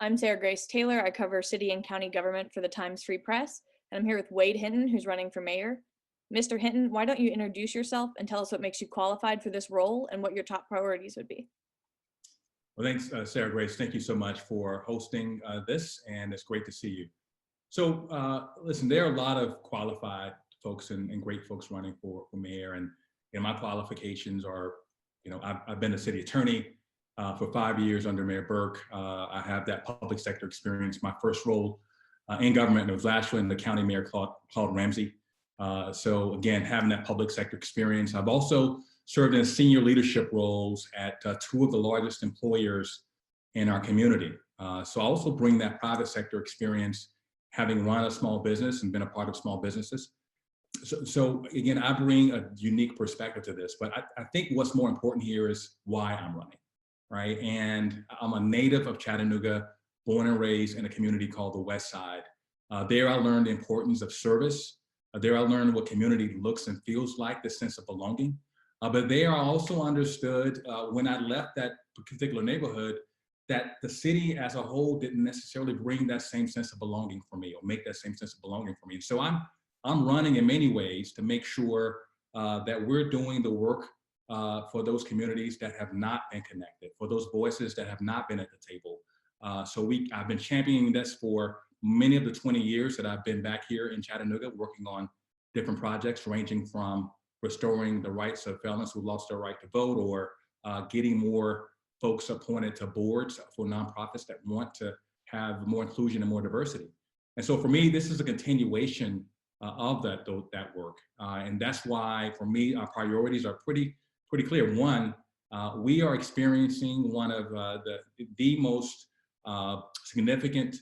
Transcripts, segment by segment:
I'm Sarah Grace Taylor. I cover city and county government for the Times Free Press, and I'm here with Wade Hinton, who's running for mayor. Mr. Hinton, why don't you introduce yourself and tell us what makes you qualified for this role and what your top priorities would be? Well, thanks, Sarah Grace. Thank you so much for hosting this, and it's great to see you. So, listen, there are a lot of qualified folks and great folks running for mayor, and my qualifications are, I've been a city attorney for 5 years under Mayor Burke. I have that public sector experience. My first role in government was actually in the county mayor, Claude Ramsey. So again, having that public sector experience. I've also served in senior leadership roles at two of the largest employers in our community. So I also bring that private sector experience, having run a small business and been a part of small businesses. So again, I bring a unique perspective to this, but I think what's more important here is why I'm running, right? And I'm a native of Chattanooga, born and raised in a community called the West Side. There I learned the importance of service. There I learned what community looks and feels like, the sense of belonging. But there I also understood when I left that particular neighborhood that the city as a whole didn't necessarily bring that same sense of belonging for me or make that same sense of belonging for me. And so I'm running in many ways to make sure that we're doing the work for those communities that have not been connected, for those voices that have not been at the table. I've been championing this for many of the 20 years that I've been back here in Chattanooga, working on different projects ranging from restoring the rights of felons who lost their right to vote, or getting more folks appointed to boards for nonprofits that want to have more inclusion and more diversity. And so for me, this is a continuation of that work. And that's why, for me, our priorities are pretty clear. One, we are experiencing one of the most significant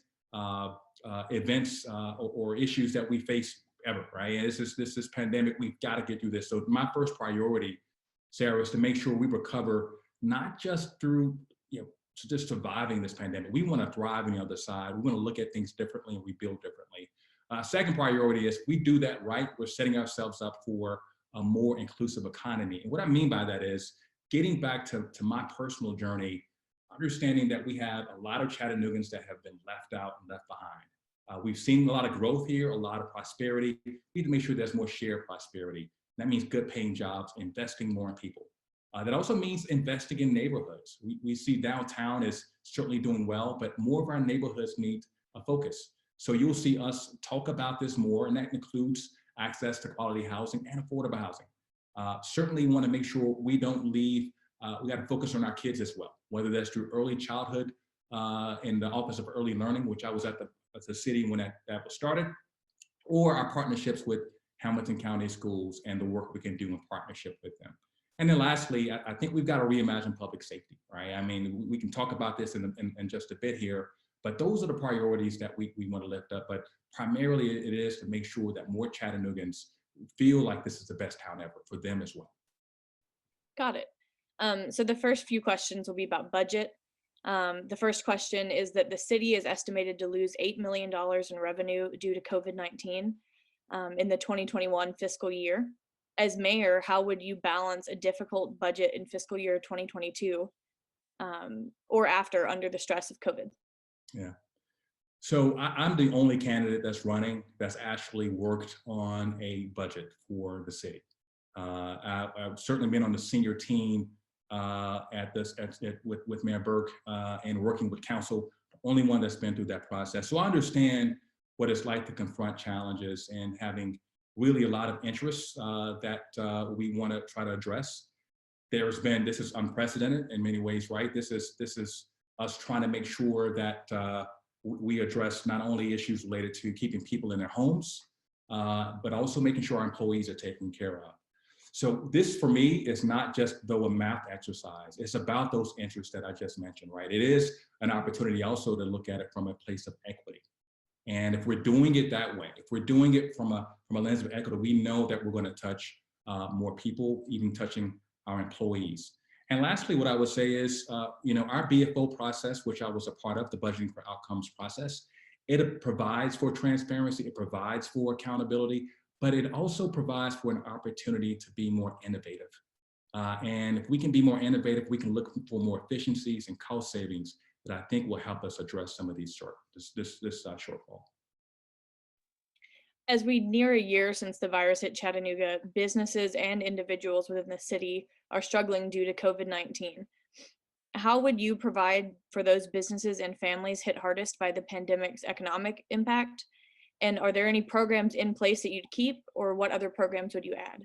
events or issues that we face ever, right? And this pandemic, we've got to get through this. So my first priority, Sarah, is to make sure we recover, not just through, just surviving this pandemic. We want to thrive on the other side. We want to look at things differently and we build differently. Second priority is, if we do that right, we're setting ourselves up for a more inclusive economy. And what I mean by that is getting back to my personal journey, understanding that we have a lot of Chattanoogans that have been left out and left behind. We've seen a lot of growth here, a lot of prosperity. We need to make sure there's more shared prosperity. That means good paying jobs, investing more in people. That also means investing in neighborhoods. We see downtown is certainly doing well, but more of our neighborhoods need a focus. So you'll see us talk about this more, and that includes access to quality housing and affordable housing. Certainly want to make sure we don't leave, we got to focus on our kids as well, whether that's through early childhood in the Office of Early Learning, which I was at the city when that was started, or our partnerships with Hamilton County Schools and the work we can do in partnership with them. And then lastly, I think we've got to reimagine public safety, right? I mean, we can talk about this in just a bit here, but those are the priorities that we want to lift up. But primarily it is to make sure that more Chattanoogans feel like this is the best town ever for them as well. Got it. So the first few questions will be about budget. The first question is that the city is estimated to lose $8 million in revenue due to COVID-19 in the 2021 fiscal year. As mayor, how would you balance a difficult budget in fiscal year 2022 or after, under the stress of COVID? Yeah. So I'm the only candidate that's running that's actually worked on a budget for the city. I've certainly been on the senior team with Mayor Burke and working with council, the only one that's been through that process. So I understand what it's like to confront challenges and having really a lot of interests that we want to try to address. This is unprecedented in many ways, right? This is us trying to make sure that we address not only issues related to keeping people in their homes, but also making sure our employees are taken care of. So this, for me, is not just though a math exercise. It's about those interests that I just mentioned, right? It is an opportunity also to look at it from a place of equity. And if we're doing it that way, if we're doing it from a lens of equity, we know that we're going to touch more people, even touching our employees. And lastly, what I would say is, our BFO process, which I was a part of, the budgeting for outcomes process, it provides for transparency, it provides for accountability, but it also provides for an opportunity to be more innovative. And if we can be more innovative, we can look for more efficiencies and cost savings that I think will help us address some of these shortfall. As we near a year since the virus hit Chattanooga, businesses and individuals within the city are struggling due to COVID-19. How would you provide for those businesses and families hit hardest by the pandemic's economic impact? And are there any programs in place that you'd keep, or what other programs would you add?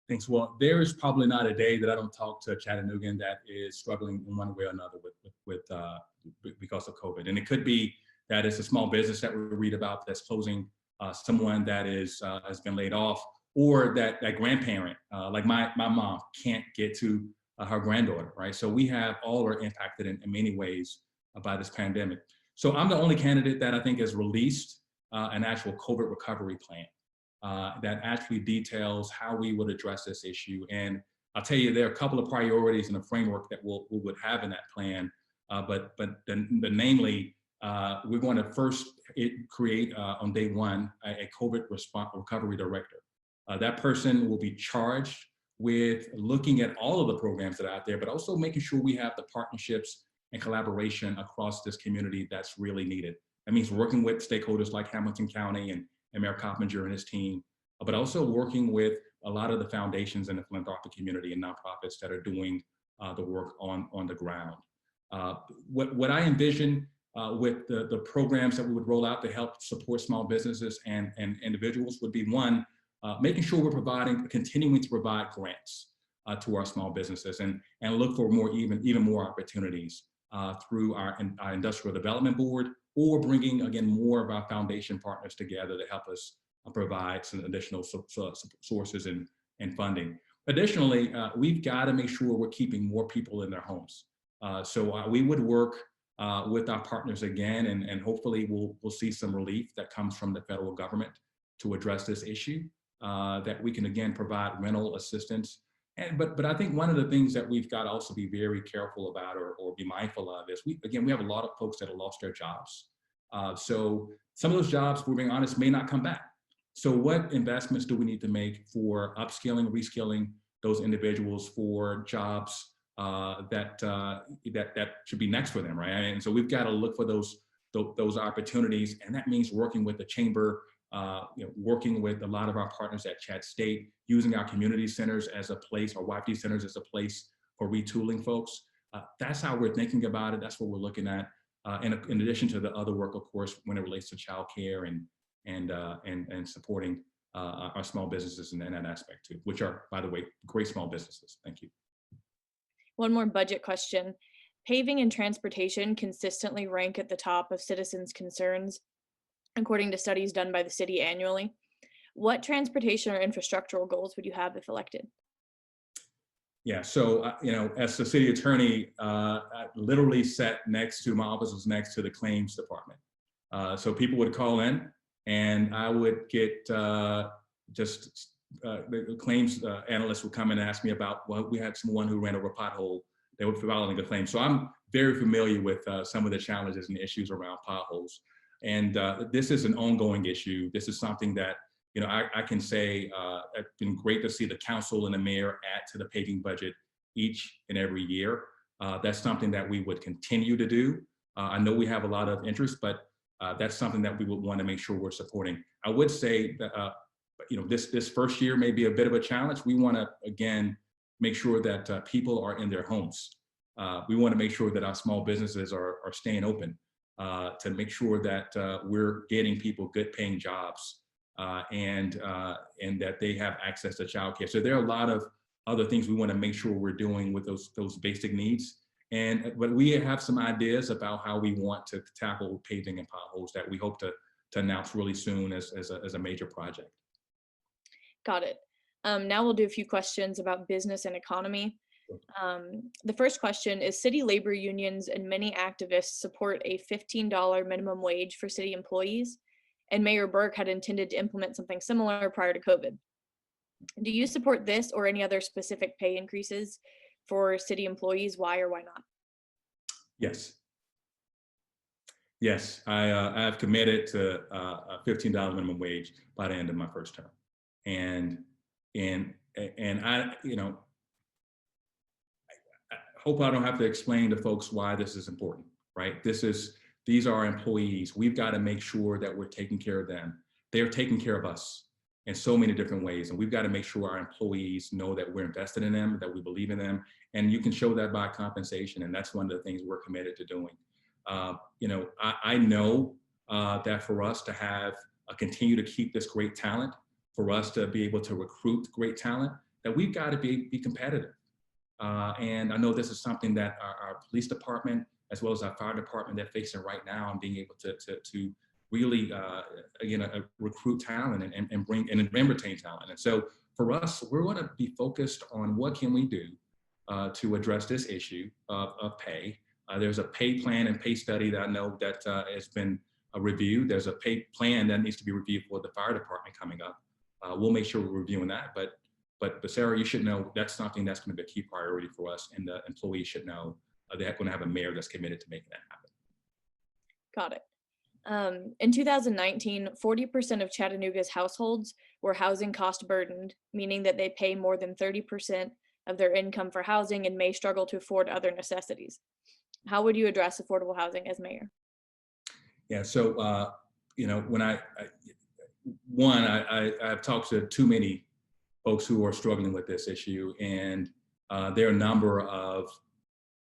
Thanks. Well, there is probably not a day that I don't talk to a Chattanoogan that is struggling in one way or another because of COVID. And it could be that it's a small business that we read about that's closing, someone that has been laid off, or that grandparent, like my mom, can't get to her granddaughter, right? So we have all are impacted in many ways by this pandemic. So I'm the only candidate that I think has released an actual COVID recovery plan that actually details how we would address this issue. And I'll tell you, there are a couple of priorities in the framework that we would have in that plan. But namely, we're going to first create on day one a COVID recovery director. That person will be charged with looking at all of the programs that are out there, but also making sure we have the partnerships and collaboration across this community that's really needed. That means working with stakeholders like Hamilton County and Mayor Coppinger and his team, but also working with a lot of the foundations in the philanthropic community and nonprofits that are doing the work on the ground. What I envision with the programs that we would roll out to help support small businesses and individuals would be, one, making sure we're continuing to provide grants to our small businesses and look for even more opportunities through our industrial development board, or bringing, again, more of our foundation partners together to help us provide some additional sources and funding. Additionally, we've got to make sure we're keeping more people in their homes. So we would work with our partners again, and hopefully we'll see some relief that comes from the federal government to address this issue, that we can again provide rental assistance. But I think one of the things that we've got to also be very careful about or be mindful of is we have a lot of folks that have lost their jobs. So some of those jobs, if we're being honest, may not come back. So what investments do we need to make for upskilling, reskilling those individuals for jobs that should be next for them, right? And so we've got to look for those opportunities, and that means working with the chamber, working with a lot of our partners at Chat State, using our community centers as a place, or YP centers as a place for retooling folks. That's how we're thinking about it. That's what we're looking at. In addition to the other work, of course, when it relates to childcare and supporting our small businesses in that aspect too, which are, by the way, great small businesses. Thank you. One more budget question. Paving and transportation consistently rank at the top of citizens' concerns, according to studies done by the city annually. What transportation or infrastructural goals would you have if elected? Yeah, so as the city attorney, I literally sat my office was next to the claims department. So people would call in, and I would get the claims analysts would come in and ask me about, well, we had someone who ran over a pothole. They were filing a claim. So I'm very familiar with some of the challenges and issues around potholes. And this is an ongoing issue. This is something that, I can say it's been great to see the council and the mayor add to the paving budget each and every year. That's something that we would continue to do. I know we have a lot of interest, but that's something that we would want to make sure we're supporting. I would say that, this first year may be a bit of a challenge. We want to, again, make sure that people are in their homes. We want to make sure that our small businesses are staying open, to make sure that we're getting people good paying jobs, and that they have access to childcare. So there are a lot of other things we want to make sure we're doing with those basic needs. But we have some ideas about how we want to tackle paving and potholes that we hope to announce really soon as a major project. Got it. Now we'll do a few questions about business and economy. The first question is, city labor unions and many activists support a $15 minimum wage for city employees, and Mayor Burke had intended to implement something similar prior to COVID. Do you support this or any other specific pay increases for city employees? Why or why not? Yes. Yes, I have committed to a $15 minimum wage by the end of my first term. And I, hope I don't have to explain to folks why this is important, right? These are our employees. We've got to make sure that we're taking care of them. They're taking care of us in so many different ways. And we've got to make sure our employees know that we're invested in them, that we believe in them. And you can show that by compensation. And that's one of the things we're committed to doing. I know that for us to continue to keep this great talent, for us to be able to recruit great talent, that we've got to be competitive. And I know this is something that our police department, as well as our fire department, they're facing right now, and being able to really, recruit talent and bring and retain talent. And so for us, we're going to be focused on what can we do to address this issue of pay. There's a pay plan and pay study that I know that has been reviewed. There's a pay plan that needs to be reviewed for the fire department coming up. We'll make sure we're reviewing that. But Sarah, you should know that's something that's going to be a key priority for us, and the employees should know they're going to have a mayor that's committed to making that happen. Got it. In 2019, 40% of Chattanooga's households were housing cost burdened, meaning that they pay more than 30% of their income for housing and may struggle to afford other necessities. How would you address affordable housing as mayor? Yeah, so when I've talked to too many folks who are struggling with this issue, and there are a number of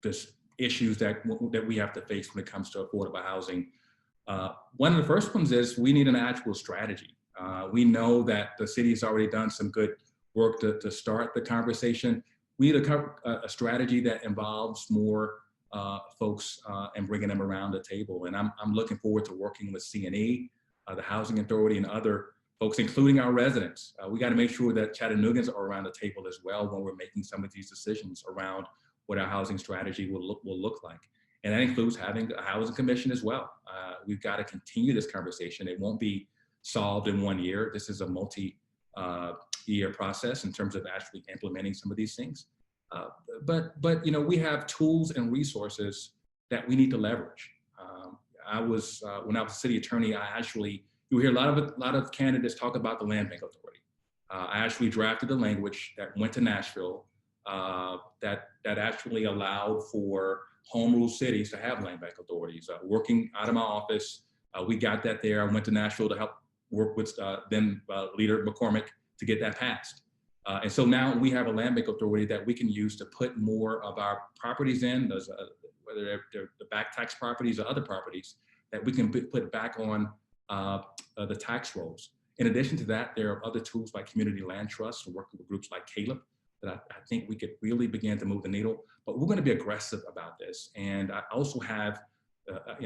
just issues that we have to face when it comes to affordable housing. One of the first ones is we need an actual strategy. We know that the city has already done some good work to start the conversation. We need a strategy that involves more folks and bringing them around the table. And I'm looking forward to working with C&E, the Housing Authority, and other folks, including our residents. We got to make sure that Chattanoogans are around the table as well when we're making some of these decisions around what our housing strategy will look like. And that includes having a housing commission as well. We've got to continue this conversation. It won't be solved in 1 year. This is a multi-year process in terms of actually implementing some of these things. But we have tools and resources that we need to leverage. When I was a city attorney, you hear a lot of candidates talk about the Land Bank Authority. I actually drafted the language that went to Nashville that actually allowed for home rule cities to have land bank authorities. Working out of my office, we got that there. I went to Nashville to help work with then Leader McCormick to get that passed. And so now we have a land bank authority that we can use to put more of our properties in, whether they're the back tax properties or other properties, that we can put back on the tax rolls. In addition to that, there are other tools like community land trusts, working with groups like Caleb, that I think we could really begin to move the needle. But we're going to be aggressive about this. And I also have,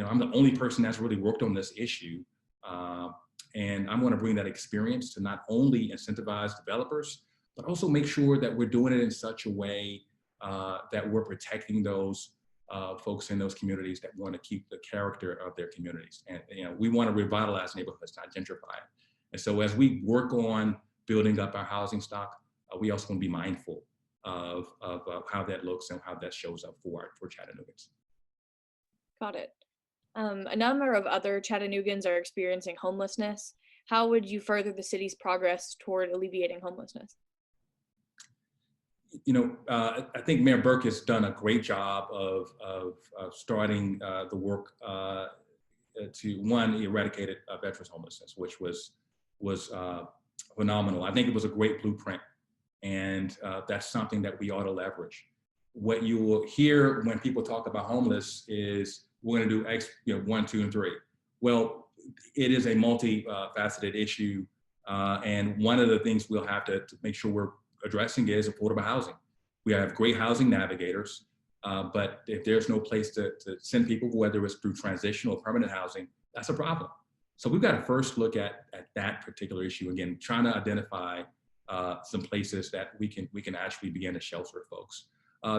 I'm the only person that's really worked on this issue. And I'm going to bring that experience to not only incentivize developers, but also make sure that we're doing it in such a way that we're protecting those folks in those communities that want to keep the character of their communities. And we want to revitalize neighborhoods, not gentrify it. And so as we work on building up our housing stock, we also want to be mindful of how that looks and how that shows up for Chattanoogans. Got it. A number of other Chattanoogans are experiencing homelessness. How would you further the city's progress toward alleviating homelessness? I think Mayor Burke has done a great job of starting the work to, one, eradicate veterans homelessness, which was phenomenal. I think it was a great blueprint, and that's something that we ought to leverage. What you will hear when people talk about homeless is we're going to do X, 1, 2, and 3. Well, it is a multifaceted issue, and one of the things we'll have to make sure we're addressing is affordable housing. We have great housing navigators, but if there's no place to send people, whether it's through transitional or permanent housing, that's a problem. So we've got to first look at that particular issue. Again, trying to identify some places that we can actually begin to shelter folks.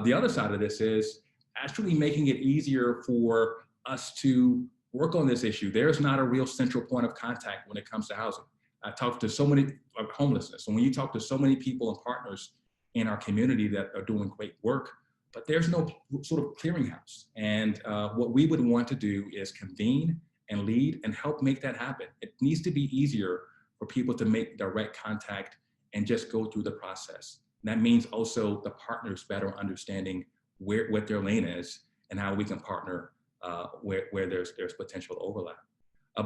The other side of this is actually making it easier for us to work on this issue. There's not a real central point of contact when it comes to housing. I talked to so many homelessness, and when you talk to so many people and partners in our community that are doing great work, but there's no sort of clearinghouse. And what we would want to do is convene and lead and help make that happen. It needs to be easier for people to make direct contact and just go through the process. And that means also the partners better understanding what their lane is and how we can partner where there's potential overlap.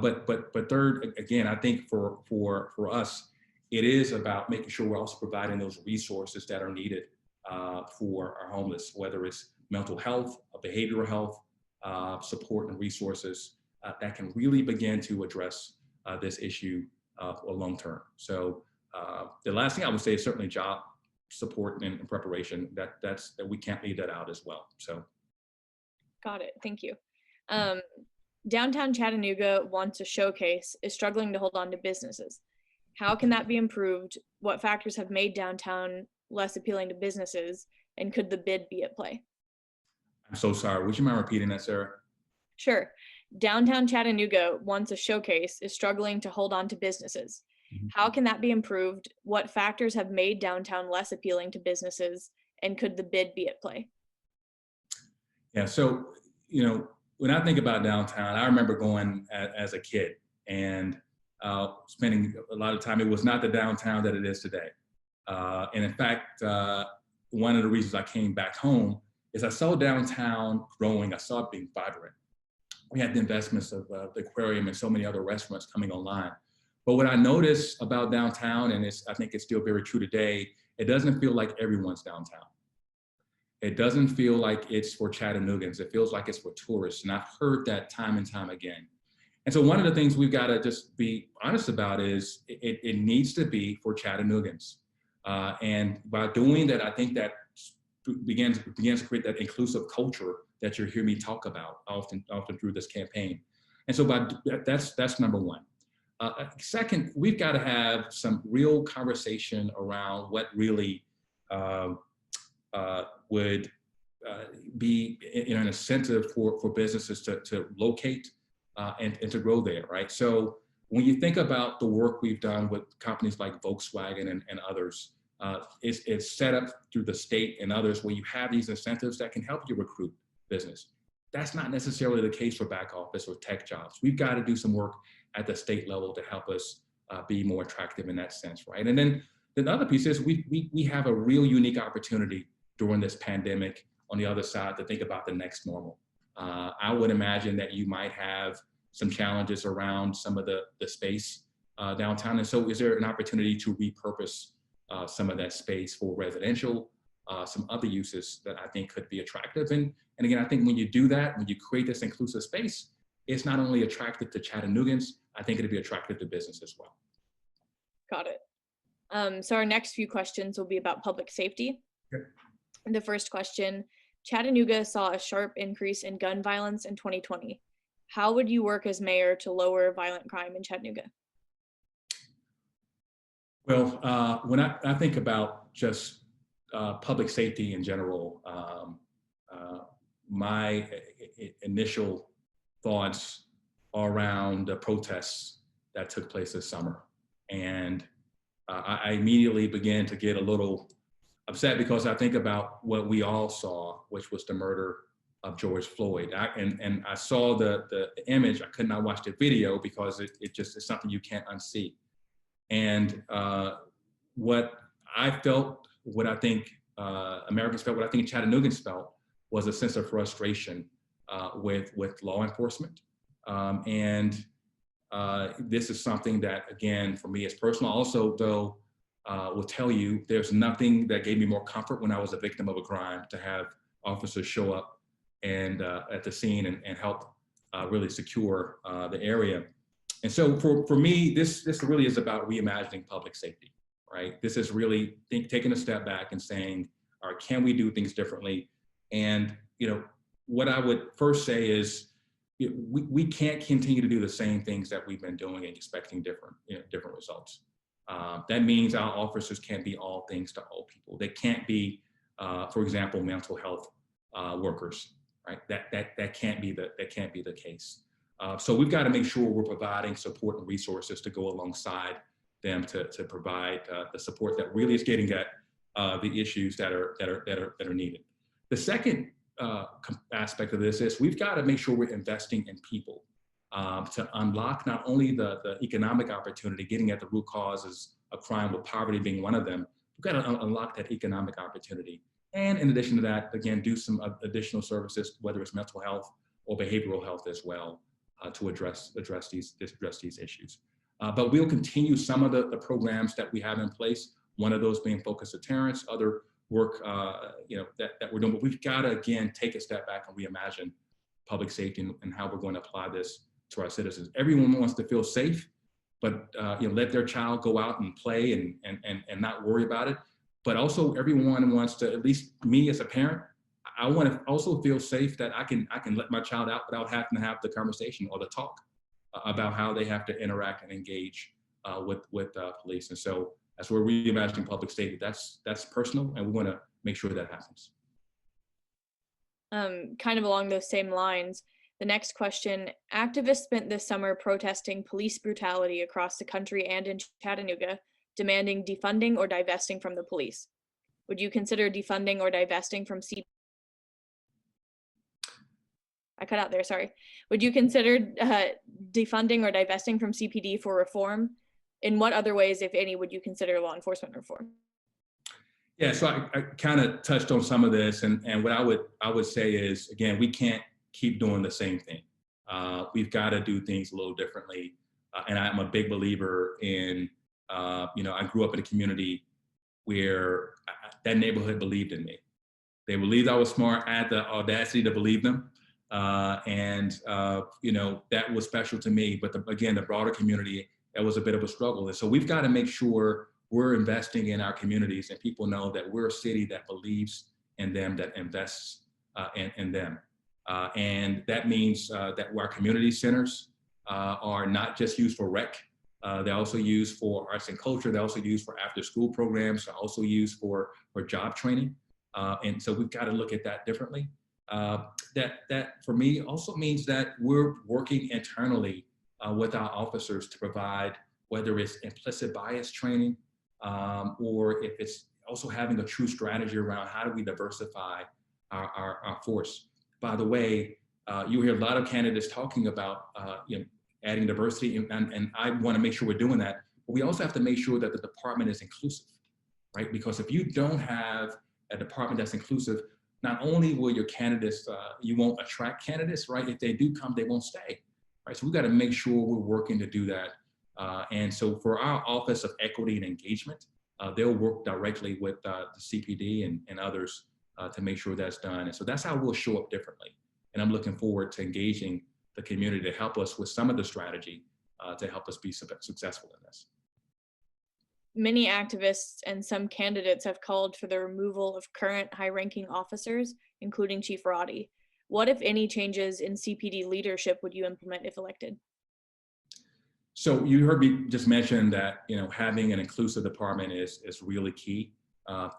But third, again, I think for us, it is about making sure we're also providing those resources that are needed for our homeless, whether it's mental health, behavioral health, support and resources that can really begin to address this issue long term. So the last thing I would say is certainly job support and preparation. That we can't leave that out as well. So. Got it. Thank you. Downtown Chattanooga wants a showcase, is struggling to hold on to businesses. How can that be improved? What factors have made downtown less appealing to businesses? And could the bid be at play? I'm so sorry. Would you mind repeating that, Sarah? Sure. Downtown Chattanooga wants a showcase, is struggling to hold on to businesses. How can that be improved? What factors have made downtown less appealing to businesses? And could the bid be at play? Yeah, so, when I think about downtown, I remember going as a kid and spending a lot of time. It was not the downtown that it is today. And in fact, one of the reasons I came back home is I saw downtown growing. I saw it being vibrant. We had the investments of the aquarium and so many other restaurants coming online. But what I noticed about downtown, and I think it's still very true today, it doesn't feel like everyone's downtown. It doesn't feel like it's for Chattanoogans. It feels like it's for tourists. And I've heard that time and time again. And so one of the things we've got to just be honest about is it needs to be for Chattanoogans. And by doing that, I think that begins to create that inclusive culture that you hear me talk about often through this campaign. And so that's number one. Second, we've got to have some real conversation around what really would be an incentive for businesses to locate and to grow there, right? So when you think about the work we've done with companies like Volkswagen and others, it's set up through the state and others where you have these incentives that can help you recruit business. That's not necessarily the case for back office or tech jobs. We've got to do some work at the state level to help us be more attractive in that sense, right? And then the other piece is we have a real unique opportunity during this pandemic on the other side to think about the next normal. I would imagine that you might have some challenges around some of the space downtown. And so is there an opportunity to repurpose some of that space for residential, some other uses that I think could be attractive? And again, I think when you do that, when you create this inclusive space, it's not only attractive to Chattanoogans, I think it'd be attractive to business as well. Got it. So our next few questions will be about public safety. Okay. The first question, Chattanooga saw a sharp increase in gun violence in 2020. How would you work as mayor to lower violent crime in Chattanooga? Well, when I think about just public safety in general, my initial thoughts are around the protests that took place this summer. And I immediately began to get a little upset because I think about what we all saw, which was the murder of George Floyd. And I saw the image. I could not watch the video because it just is something you can't unsee. And what I felt, what I think Americans felt, what I think Chattanoogans felt was a sense of frustration with law enforcement. And this is something that, again, for me is personal. Also, though, will tell you there's nothing that gave me more comfort when I was a victim of a crime to have officers show up and at the scene and help really secure the area. And so for me, this really is about reimagining public safety, right? This is really taking a step back and saying, all right, can we do things differently? And what I would first say is we can't continue to do the same things that we've been doing and expecting different results. That means our officers can't be all things to all people. They can't be, for example, mental health workers, right? That can't be the case. So we've got to make sure we're providing support and resources to go alongside them to provide the support that really is getting at the issues that are needed. The second aspect of this is we've got to make sure we're investing in people to unlock not only the economic opportunity, getting at the root causes of crime, with poverty being one of them. We've got to unlock that economic opportunity. And in addition to that, again, do some additional services, whether it's mental health or behavioral health as well, to address these issues. But we'll continue some of the programs that we have in place. One of those being focused deterrence, other work that we're doing. But we've got to again take a step back and reimagine public safety and how we're going to apply this to our citizens. Everyone wants to feel safe, but let their child go out and play and not worry about it. But also everyone wants to, at least me as a parent, I want to also feel safe that I can let my child out without having to have the conversation or the talk about how they have to interact and engage with police. And so as we're reimagining public safety, that's personal, and we want to make sure that happens. Kind of along those same lines, the next question: activists spent this summer protesting police brutality across the country and in Chattanooga, demanding defunding or divesting from the police. Would you consider defunding or divesting from I cut out there, sorry. Would you consider defunding or divesting from CPD for reform? In what other ways, if any, would you consider law enforcement reform? Yeah, so I kind of touched on some of this, and what I would say is, again, we can't keep doing the same thing. We've got to do things a little differently. And I'm a big believer in, I grew up in a community where that neighborhood believed in me. They believed I was smart. I had the audacity to believe them. That was special to me. But again, the broader community, that was a bit of a struggle. And so we've got to make sure we're investing in our communities and people know that we're a city that believes in them, that invests in them. And that means that our community centers are not just used for rec. They're also used for arts and culture. They're also used for after school programs. They're also used for job training. And so we've got to look at that differently. That for me also means that we're working internally with our officers to provide, whether it's implicit bias training or if it's also having a true strategy around how do we diversify our force. By the way, you hear a lot of candidates talking about adding diversity, and I want to make sure we're doing that. But we also have to make sure that the department is inclusive, right? Because if you don't have a department that's inclusive, not only will your candidates, you won't attract candidates, right? If they do come, they won't stay, right? So we've got to make sure we're working to do that. And so for our Office of Equity and Engagement, they'll work directly with the CPD and others to make sure that's done. And so that's how we'll show up differently. And I'm looking forward to engaging the community to help us with some of the strategy to help us be successful in this. Many activists and some candidates have called for the removal of current high-ranking officers, including Chief Roddy. What, if any, changes in CPD leadership would you implement if elected? So you heard me just mention that having an inclusive department is really key.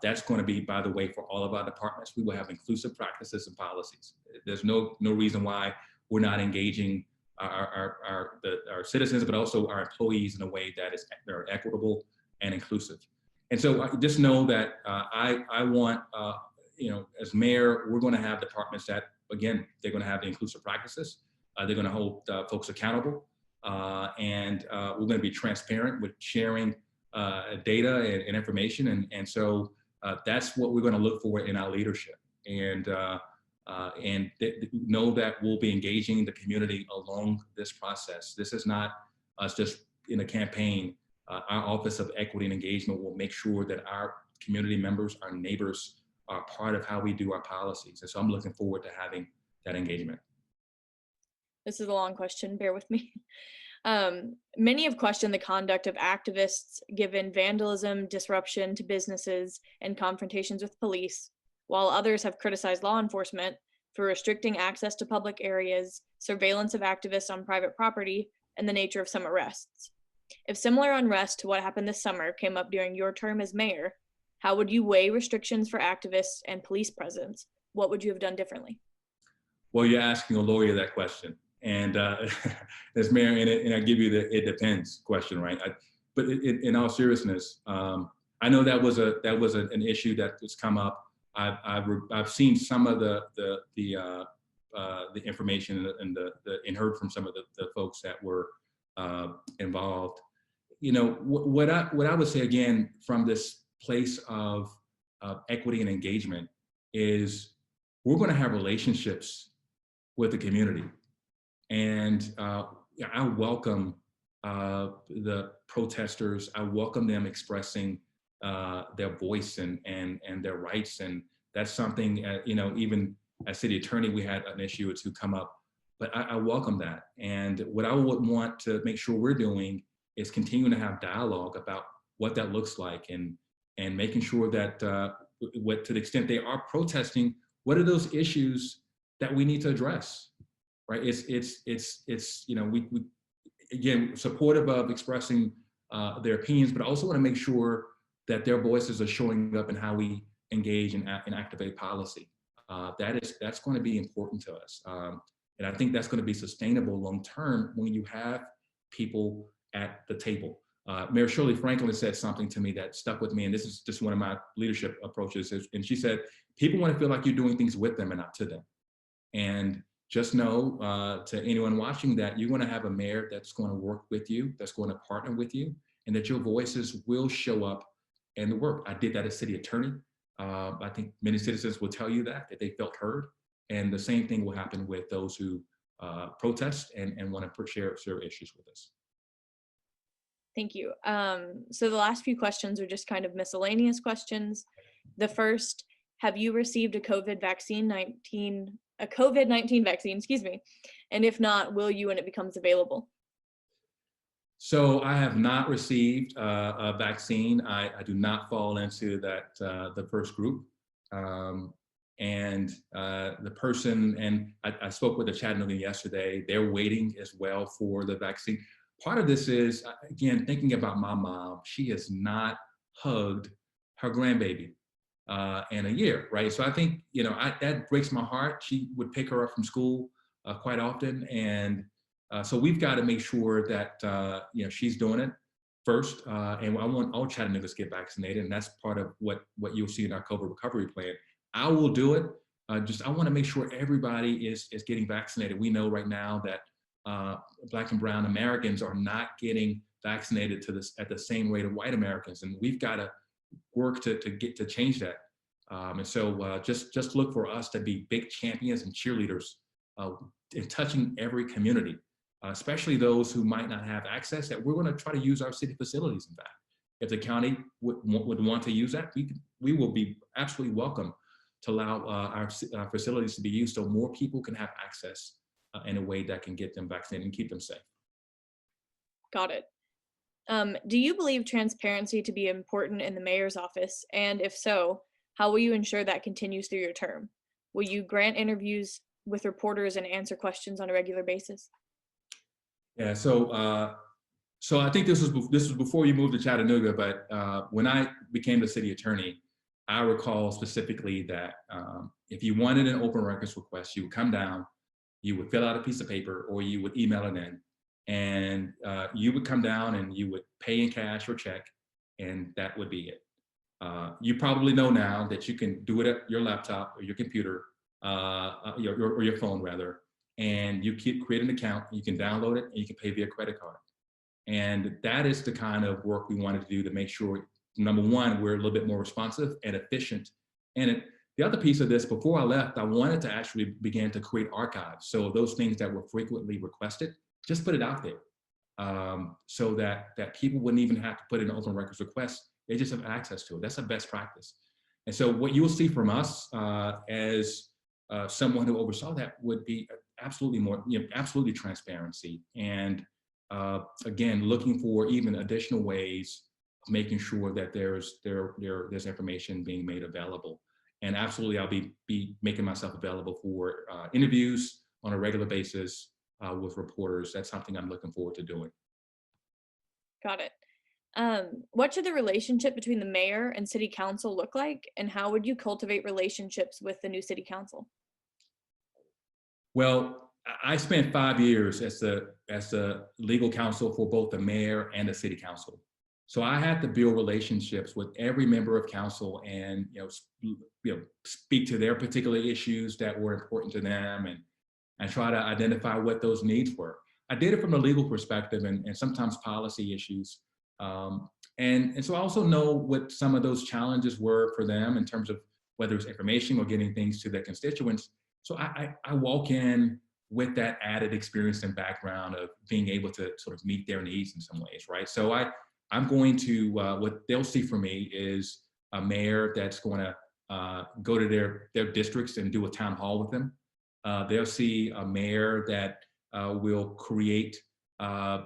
That's going to be, by the way, for all of our departments. We will have inclusive practices and policies. There's no reason why we're not engaging our citizens, but also our employees in a way that is equitable and inclusive. And so just know that I want, as mayor, we're going to have departments that, again, they're going to have the inclusive practices. They're going to hold folks accountable. And we're going to be transparent with sharing data and information. And so that's what we're going to look for in our leadership. And know that we'll be engaging the community along this process. This is not us just in a campaign. Our Office of Equity and Engagement will make sure that our community members, our neighbors, are part of how we do our policies. And so I'm looking forward to having that engagement. This is a long question, bear with me. Many have questioned the conduct of activists given vandalism, disruption to businesses, and confrontations with police, while others have criticized law enforcement for restricting access to public areas, surveillance of activists on private property, and the nature of some arrests. If similar unrest to what happened this summer came up during your term as mayor, how would you weigh restrictions for activists and police presence? What would you have done differently? Well, you're asking a lawyer that question. And as mayor, and I give you the "it depends" question, right? But in all seriousness, I know that was an issue that has come up. I've seen some of the information and heard from some of the folks that were involved. What I would say again from this place of equity and engagement is we're going to have relationships with the community. And yeah, I welcome the protesters. I welcome them expressing their voice and their rights. And that's something, even as city attorney, we had an issue or two come up, but I welcome that. And what I would want to make sure we're doing is continuing to have dialogue about what that looks like, and making sure that what, to the extent they are protesting, what are those issues that we need to address, right? It's we again supportive of expressing their opinions, but I also want to make sure that their voices are showing up in how we engage and activate policy. That's going to be important to us, and I think that's going to be sustainable long term when you have people at the table. Mayor Shirley Franklin said something to me that stuck with me, and this is just one of my leadership approaches. And she said, "People want to feel like you're doing things with them and not to them." And just know, to anyone watching, that you're going to have a mayor that's going to work with you, that's going to partner with you, and that your voices will show up in the work. I did that as city attorney. I think many citizens will tell you that they felt heard. And the same thing will happen with those who protest and want to share issues with us. Thank you. So the last few questions are just kind of miscellaneous questions. The first, have you received a COVID-19 vaccine, excuse me? And if not, will you when it becomes available? So I have not received a vaccine. I do not fall into that the first group. And the person, and I spoke with the Chattanooga yesterday, they're waiting as well for the vaccine. Part of this is, again, thinking about my mom. She has not hugged her grandbaby in a year, right? So I think, that breaks my heart. She would pick her up from school quite often. And so we've got to make sure that, she's doing it first. And I want all Chattanoogas to get vaccinated. And that's part of what you'll see in our COVID recovery plan. I will do it. I want to make sure everybody is getting vaccinated. We know right now that Black and Brown Americans are not getting vaccinated at the same rate of white Americans, and we've got to work to change that. And so just look for us to be big champions and cheerleaders in touching every community, especially those who might not have access. That we're going to try to use our city facilities. In fact, if the county would want to use that, we will be absolutely welcome to allow our facilities to be used so more people can have access in a way that can get them vaccinated and keep them safe. Got it. Do you believe transparency to be important in the mayor's office? And if so, how will you ensure that continues through your term? Will you grant interviews with reporters and answer questions on a regular basis? Yeah, so I think this was before you moved to Chattanooga, but when I became the city attorney, I recall specifically that if you wanted an open records request, you would come down, you would fill out a piece of paper, or you would email it in, and you would come down and you would pay in cash or check, and that would be it. You probably know now that you can do it at your laptop or your computer, or your phone rather, and you create an account, you can download it, and you can pay via credit card. And that is the kind of work we wanted to do to make sure, number one, we're a little bit more responsive and efficient. And the other piece of this, before I left, I wanted to actually begin to create archives. So those things that were frequently requested, just put it out there, so that people wouldn't even have to put in an open records request. They just have access to it. That's a best practice. And so what you will see from us as someone who oversaw that would be absolutely transparency. And again, looking for even additional ways of making sure that there's information being made available. And absolutely, I'll be making myself available for interviews on a regular basis with reporters. That's something I'm looking forward to doing. Got it. What should the relationship between the mayor and city council look like, and how would you cultivate relationships with the new city council? Well, I spent 5 years as the legal counsel for both the mayor and the city council. So I had to build relationships with every member of council and speak to their particular issues that were important to them and try to identify what those needs were. I did it from a legal perspective and sometimes policy issues. And so I also know what some of those challenges were for them in terms of whether it's information or getting things to their constituents. So I walk in with that added experience and background of being able to sort of meet their needs in some ways, right? So I'm going to, what they'll see from me is a mayor that's going to go to their districts and do a town hall with them. They'll see a mayor that will create, I've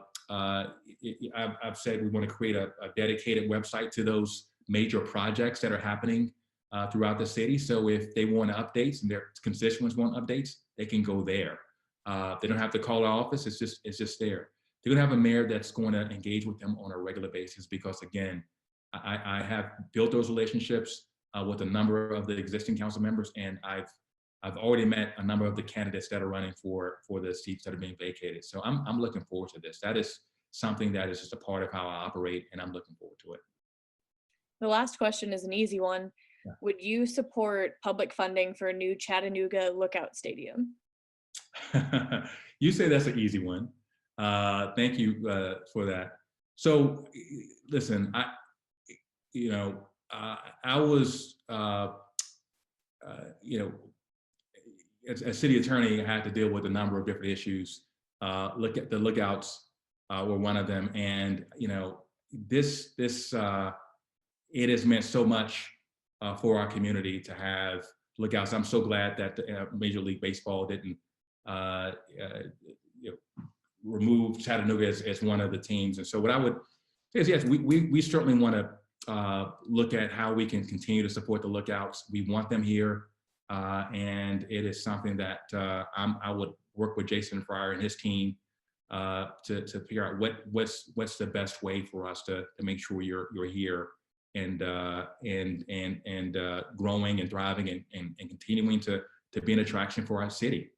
said we want to create a dedicated website to those major projects that are happening throughout the city. So if they want updates and their constituents want updates, they can go there. They don't have to call our office. It's just there. They're going to have a mayor that's going to engage with them on a regular basis because, again, I have built those relationships with a number of the existing council members, and I've already met a number of the candidates that are running for the seats that are being vacated. So I'm looking forward to this. That is something that is just a part of how I operate, and I'm looking forward to it. The last question is an easy one. Yeah. Would you support public funding for a new Chattanooga Lookout Stadium? You say that's an easy one. Thank you for that. So, listen, I was, as city attorney, I had to deal with a number of different issues. Look at the lookouts were one of them, and this it has meant so much for our community to have lookouts. I'm so glad that Major League Baseball didn't remove Chattanooga as one of the teams. And so what I would say is, yes, we certainly want to look at how we can continue to support the lookouts. We want them here. And it is something that I would work with Jason Fryer and his team to figure out what's the best way for us to make sure you're here and growing and thriving and continuing to be an attraction for our city.